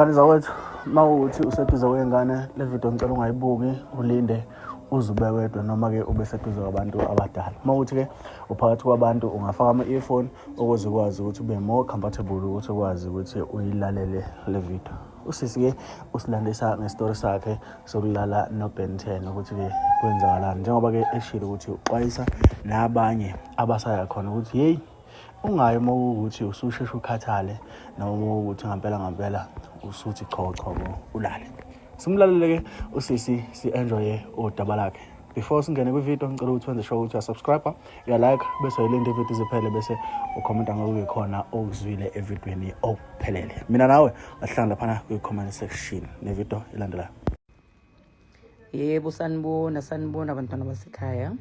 Kanti zawethu mawukuthi useduze kwengane le video ngicela ungayibuki ulinde uzube wedwa noma-ke ube seduze kwabantu abadala. Mawukuthi-ke uphakathi kwabantu ungafaka ama-earphone ukuze ukwazi ukuthi ube more comfortable ukuthi ukwazi ukuthi uyilalele le video. Usisi-ke usilandisa ngestori sakhe sokulala no-Ben 10 ukuthi-ke kwenzakalani, njengoba-ke eshilo ukuthi uxwayisa nabanye abasaya khona ukuthi hey, ungayi uma ukuthi ususheshe ukhathale noma ukuthi ngampela usuthi cho ulale. Simlalele-ke usisi si-enjoye udaba lakhe. Before singene kwivideo ngicela ukuthi wenze sure ukuthi uyasubscribe, uyalike bese uyilinda ivideo ziphele bese ukhomenta ngakuke khona okuzwile evidweni okuphelele. Mina nawe asihlangane laphana kwi-comment section nevideo ilandelayo. Yebo, sanibona abantwana basekhaya.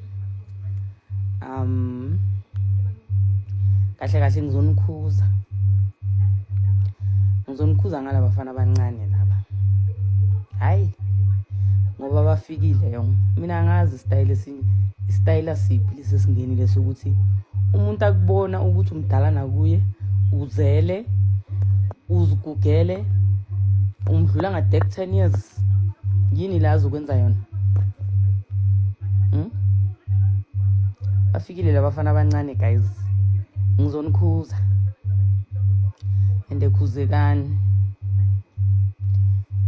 Kahle ngizonikhuza ngala bafana abancane laba. Hayi, ngoba bafikile yonke. Mina angazi istyle siphi lesesingenile sokuthi umuntu akubona ukuthi umdala nakuye, uzele, uzigugele, umdlula nga 10 years. Yini la azokwenza yona? Bafikile la bafana abancane guys. Ngizonikhuza. Ende khuzekani.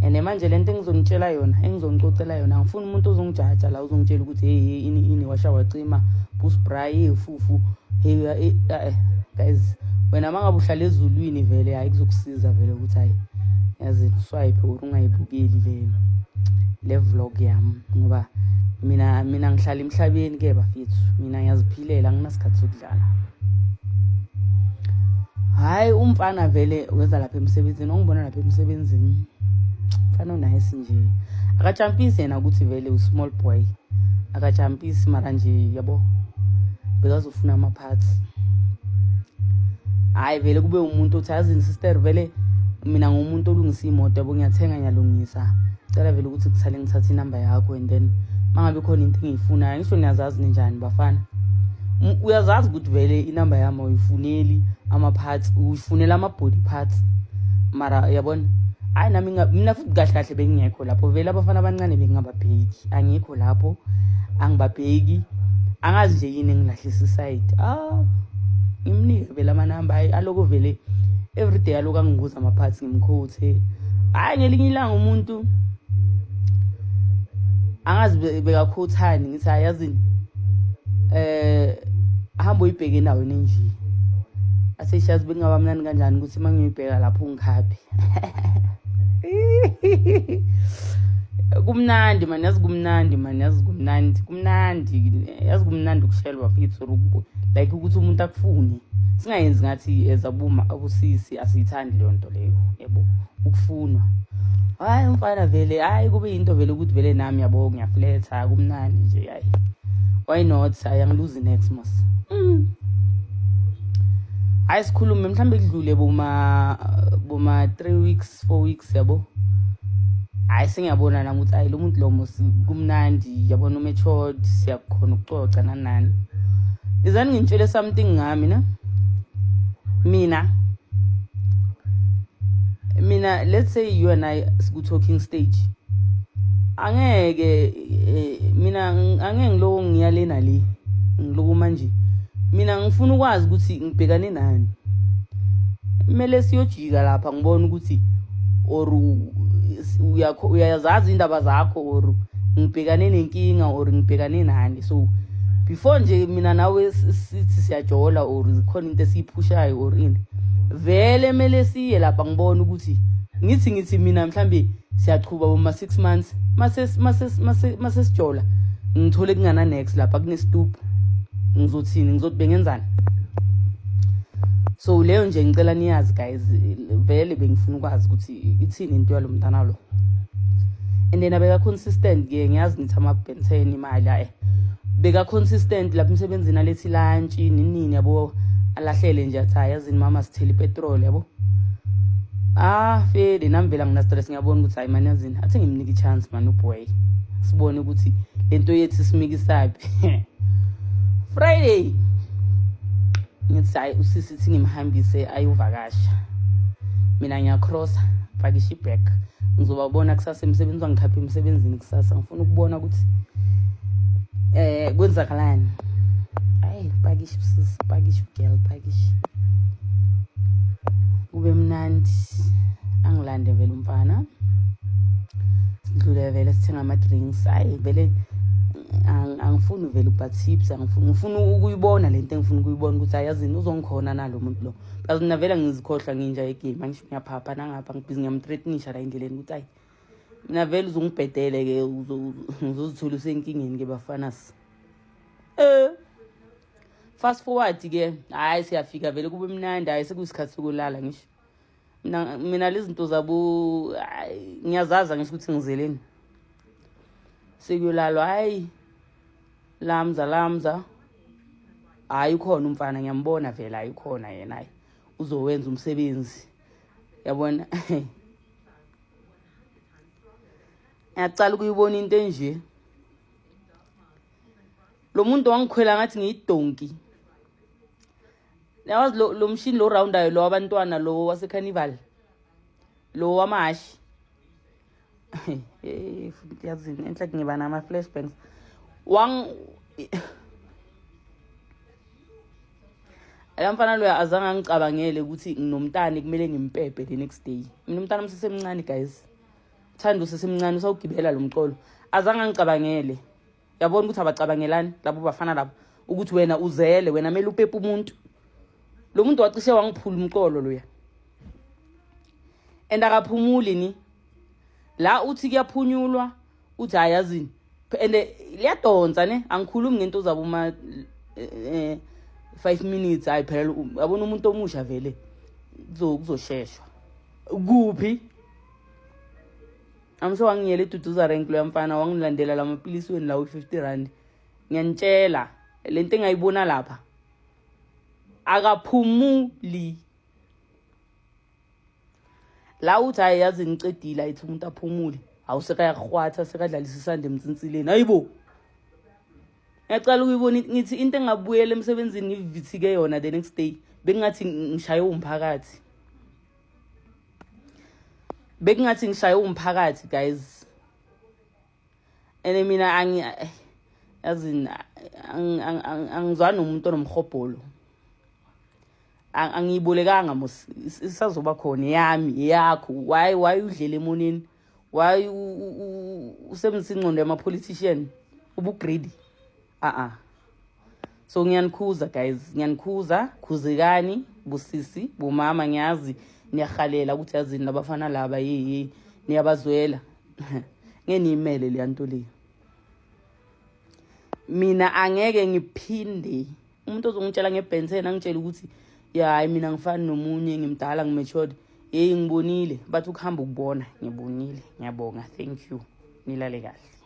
Ene manje lento engizonitshela yona, engizonixoxela yona, ngifuna umuntu ozongijaja la uzongitshela ukuthi hey ini washa wacima, boost spray fufu. Hey guys, wena mangabe uhlala ezulwini vele hayi kuzokusiza vele ukuthi hayi yazi swipe ungayibukeli le vlog yami ngoba mina ngihlala emhlabeni ke bafethu. Mina ngiyaziphilela, anginasikhathi sokudlala. Hayi umfana vele weza lapha emsebenzini, ongibona lapha emsebenzini. Mfana nice nje. Akachampisi yena ukuthi vele u small boy. Akachampisi mara nje yabo. Bekazofuna ama parts. Hayi vele kube umuntu othazi sister vele mina ngumuntu olungisa imoto yabo, ngiyathenga ngiyalungisa. Cela vele ukuthi kuthale ngithathe inamba yakho and then mangabe khona into engiyifunayo, ngisho niyazazi ninjani bafana. Uyazazi ukuthi vele inamba yami uyifuneli ama parts, uyifunela ama body parts. Mara yabona, hayi nami mina futhi kahle bengingekho lapho vele abafana abancane bengingababheki. Angikho lapho, angibabheki. Angazi nje yini engilahlisa side. Ngimnike vele amanamba aloko vele everyday aloko angibuza ama parts ngimkhothe. Hayi ngelinye ilanga umuntu angazi bekakhothani ngithi ayazini hamba uyibheke endaweni enje. Aseshazi bengaba mnandi kanjani ukuthi mangiyibheka lapho ngikhapi. Kumnandi man, yazi kumnandi ukushelwa mfethu like ukuthi umuntu akufune. Singayenzi ngathi ezabuma abusisi asiyithandi leyo nto leyo, yebo, ukufunwa. Hayi mfana vele, hayi kube into vele ukuthi vele nami yabo ngiyafletha kumnandi nje hayi. Why not? Ayangiluzi next month. Hayi sikhulume mhlambe kudlule boma 3 weeks 4 weeks yabo. Hayi sengiyabona nami ukuthi hayi lo muntu lo kumnandi yabona umatured, siyakhona ukuxoxa nani. Izani ngintshele something ngami na. Mina let's say you and I siku talking stage. Angeke angeke ngiloko ngiyalena le. Ngiloko manje. Mina ngifuna ukwazi ukuthi ngibhekane nani. Kumele siyojika lapha ngibona ukuthi or uyazazi indaba zakho or ngibhekane nenkinga or ngibhekane nani. So before nje mina nawe sithi siyajola or khona into esiphushayo or ini, vele mele siye lapha ngibona ukuthi ngithi mina mhlambe siyaqhuba boma 6 months mase sijola ngithole kungana next lapha kune stoop. Ngizothi bengenzani. So leyo nje ngicela niyazi guys, vele bengifuna ukwazi ukuthi ithini into yalo mntana lo. And then abeka consistent ke, ngiyazi nithi ama Ben 10 imali hayi. Beka consistent lapha emsebenzini alethi lunch nini yabo, alahlele nje athi yazini mama sithele petrol yabo. Fede nami vela ngina stress, ngiyabona ukuthi hayi man yazini athi ngimnike chance man uboy. Sibone ukuthi lento yethu simikisaphi. Friday ngithi hayi usisi ngimhambise ayovakasha. Mina ngiyacross pakisha ibag ngizobabona kusasa emsebenzini wangikhapha emsebenzini kusasa ngifuna ukubona ukuthi kwenzakalani hayi pakisha sis pakisha girl pakisha kube mnandi angilande vele umfana sidlule vele sithenga ama drinks hayi vele angifuni vele ukuba tips ngifuna ukuyibona lento engifuna ukuyibona ukuthi ayazini uzongikhona nalo muntu lo because mina vele ngizikhohlwa nginja egame angisho ngiyaphapha nangapha ngibhizi ngiyamthreatenisha la indleleni ukuthi hayi mina vele uzongibhedele ke uzozithola usenkingeni ke bafanasi fast forward ke hayi siyafika vele kube mnandi hayi sekuyisikhathi sokulala ngisho mina lezi zinto zabo ngiyazaza ngisho ukuthi ngizeleni sekuyolalwa hayi lamza hayi ukhona umfana ngiyambona vele hayi ukhona yena hayi uzowenza umsebenzi yabona ngiyacala ukuyibona into enje lo muntu wangikhwela ngathi ngiyidonki yawazi lo mshini lo roundayo lo abantwana lo wase carnival lo wamahashi futhi yazini enhlaki ngiba nama flashbacks ayamfana lo azange angicabangele ukuthi nginomntana kumele ngimpepe the next day mina umntana msesemncane guys Thando sesemncane usawugibela lo mcolo azange angicabangele yabona ukuthi abacabangelani labo bafana labo ukuthi wena uzele wena mele upepe umuntu lo muntu wacishe wangiphula umcolo loya endakaphumuli ni la uthi kuyaphunyulwa uthi ayazini ende liyadonsa ne angikhulumi ngento zabo uma 5 minutes ayiphela yabona umuntu omusha vele kuzosheshwa kuphi amsho wangiyele Duduza rank lo yamfana wangilandela lamapilisi weni la u50 ngiyanitshela lento engayibona lapha akaphumuli la uthi ayazi ngicedile ayithi umuntu aphumule awusekayarhwatha sekadlalisa isande emtsinsileni hayibo ngiyacala ukuyibona ngithi into engabuyela emsebenzini ngivithike yona the next day bekungathi ngishaye umphakathi guys ene mina yazini angizwani nomuntu onomhobholo angiyibolekanga mos isazoba khona yami yakho why udlela emoneni why usebenzisa ingcondo yama politician ubugreedy so ngiyanikhuza guys khuzekani busisi bomama ngiyazi niyahalela ukuthi yazini nabafana laba niyabazwela ngenimele le nto le mina angeke ngiphinde umuntu ozongitshela ngebhenseni angitshela ukuthi hayi mina ngifani nomunye ngimdala ngimatured ngibonile bathi ukuhamba ukubona ngibonile ngiyabonga thank you nilale kahle